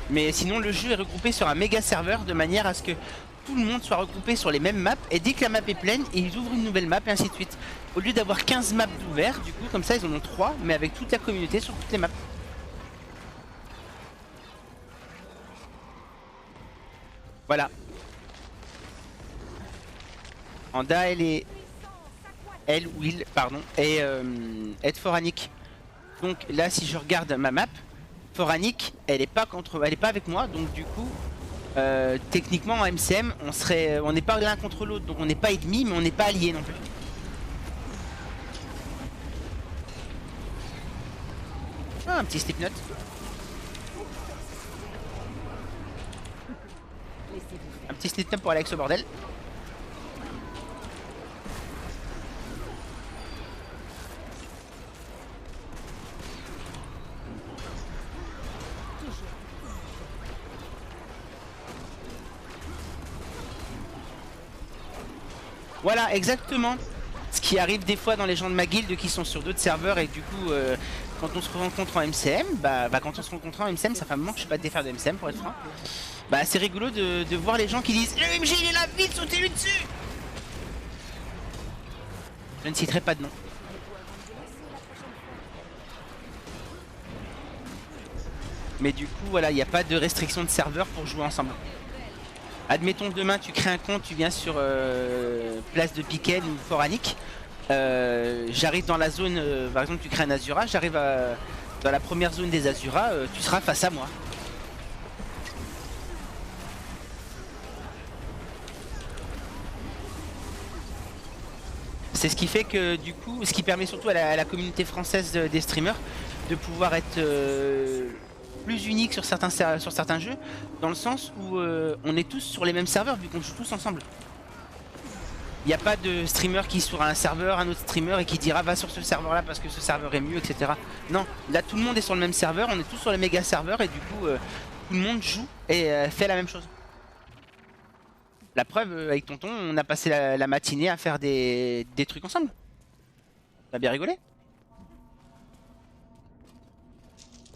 Mais sinon le jeu est regroupé sur un méga serveur de manière à ce que tout le monde soit regroupé sur les mêmes maps. Et dès que la map est pleine, ils ouvrent une nouvelle map et ainsi de suite. Au lieu d'avoir 15 maps ouvertes, du coup comme ça ils en ont 3 mais avec toute la communauté sur toutes les maps. Voilà. Anda elle ou il pardon et Ed Foranic. Donc là si je regarde ma map, Foranic elle est pas avec moi, donc du coup techniquement en MCM on n'est pas l'un contre l'autre, donc on n'est pas ennemis mais on n'est pas alliés non plus. Ah, un petit Slipknot. Un petit Slipknot pour aller avec ce bordel. Voilà, exactement. Ce qui arrive des fois dans les gens de ma guilde qui sont sur d'autres serveurs et du coup, quand on se rencontre en MCM, quand on se rencontre en MCM, ça fait un moment que je suis pas défaire de MCM pour être franc. Bah c'est rigolo de voir les gens qui disent le MG il est là, vite sautez-lui dessus. Je ne citerai pas de nom. Mais du coup voilà, il n'y a pas de restriction de serveur pour jouer ensemble. Admettons demain tu crées un compte, tu viens sur place de Piquen ou Foranic. J'arrive dans la zone, par exemple tu crées un Azura, j'arrive dans la première zone des Azura, tu seras face à moi. C'est ce qui fait que du coup, ce qui permet surtout à la communauté française des streamers de pouvoir être plus unique sur certains jeux, dans le sens où on est tous sur les mêmes serveurs vu qu'on joue tous ensemble. Il n'y a pas de streamer qui sur un serveur, un autre streamer et qui dira va sur ce serveur là parce que ce serveur est mieux, etc. Non, là tout le monde est sur le même serveur, on est tous sur les méga serveurs et du coup tout le monde joue et fait la même chose. La preuve, avec tonton, on a passé la matinée à faire des trucs ensemble. On a bien rigolé.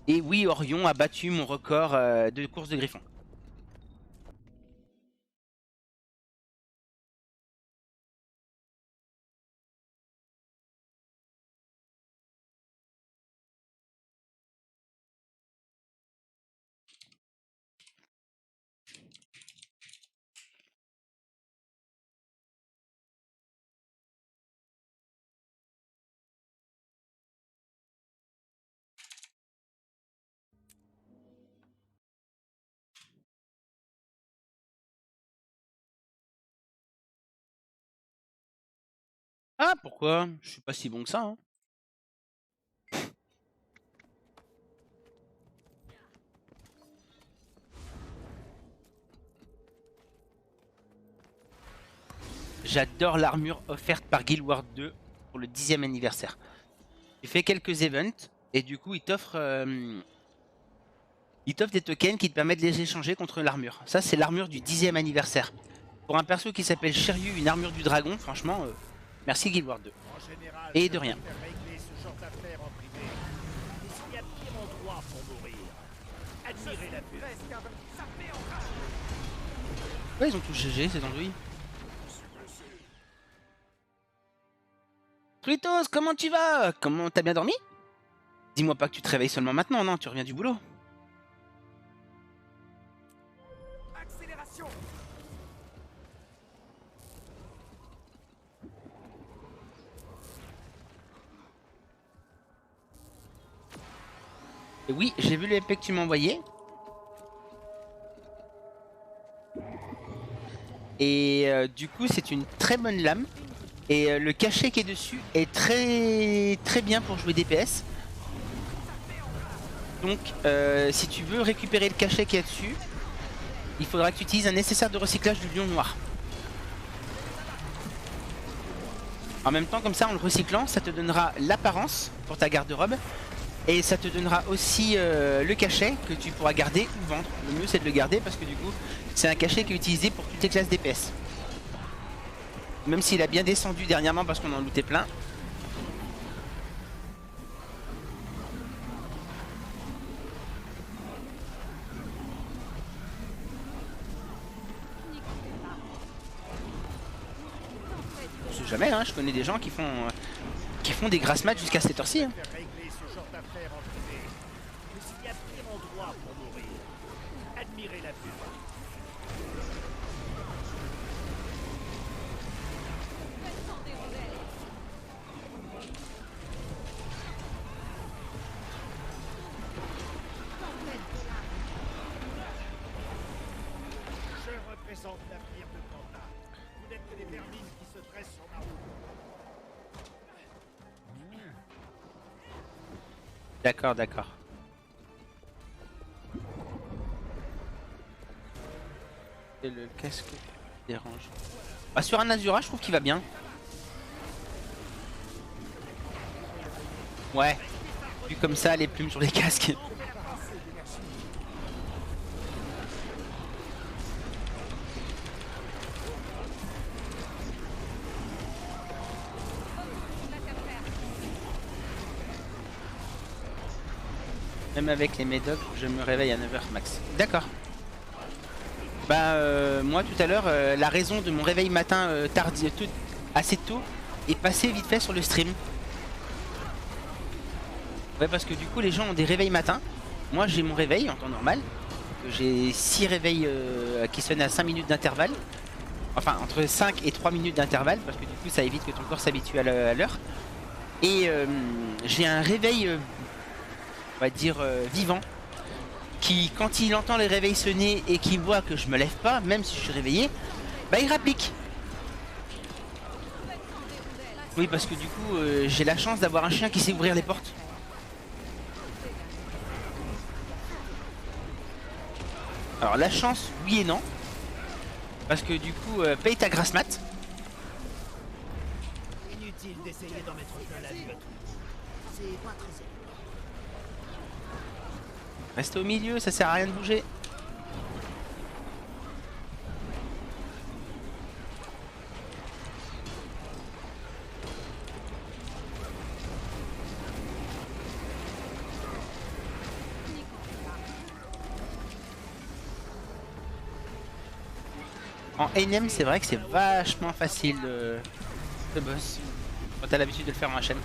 Et oui, Orion a battu mon record de course de griffon. Ah, pourquoi? Je suis pas si bon que ça, hein. J'adore l'armure offerte par Guild Wars 2 pour le 10e anniversaire. J'ai fait quelques events et du coup il t'offre des tokens qui te permettent de les échanger contre l'armure. Ça c'est l'armure du 10e anniversaire. Pour un perso qui s'appelle Shiryu, une armure du dragon, franchement, merci Guild Wars 2. Et de rien. Ouais, ils ont tout GG ces andouilles. Fritos, comment tu vas? Comment t'as bien dormi? Dis-moi pas que tu te réveilles seulement maintenant, non, tu reviens du boulot. Accélération. Et oui, j'ai vu les épées que tu m'as envoyées. Et du coup, c'est une très bonne lame. Et le cachet qui est dessus est très bien pour jouer DPS. Donc, si tu veux récupérer le cachet qui est dessus, il faudra que tu utilises un nécessaire de recyclage du lion noir. En même temps, comme ça, en le recyclant, ça te donnera l'apparence pour ta garde-robe. Et ça te donnera aussi le cachet que tu pourras garder ou vendre. Le mieux c'est de le garder parce que du coup c'est un cachet qui est utilisé pour toutes les classes DPS. Même s'il a bien descendu dernièrement parce qu'on en lootait plein. jamais, hein. Je connais des gens qui font des grasses matchs jusqu'à cette heure-ci. Hein. Faire régler ce genre d'affaires en privé. Mais s'il y a pire endroit pour mourir, admirez la vue. Je représente l'avenir de Kanda. Vous n'êtes que des vermines qui se dressent sur ma route. D'accord, d'accord. Et le casque dérange. Bah, sur un Azura, je trouve qu'il va bien. Ouais. Vu comme ça, les plumes sur les casques. Même avec les médocs, je me réveille à 9h max. D'accord. Bah moi tout à l'heure, la raison de mon réveil matin assez tôt est passé vite fait sur le stream. Ouais, parce que du coup les gens ont des réveils matins. Moi j'ai mon réveil en temps normal. J'ai 6 réveils qui sonnent à 5 minutes d'intervalle. Enfin entre 5 et 3 minutes d'intervalle, parce que du coup ça évite que ton corps s'habitue à l'heure. Et j'ai un réveil, on va dire vivant, qui quand il entend les réveils sonner et qu'il voit que je me lève pas, même si je suis réveillé, bah il rapplique. Oui, parce que du coup j'ai la chance d'avoir un chien qui sait ouvrir les portes. Alors la chance, oui et non. Parce que du coup, paye ta grasse mat. Inutile d'essayer d'en mettre plein la vue à tout. C'est pas très évident. Reste au milieu, ça sert à rien de bouger. En ANM, c'est vrai que c'est vachement facile ce boss. Quand t'as l'habitude de le faire en chaîne.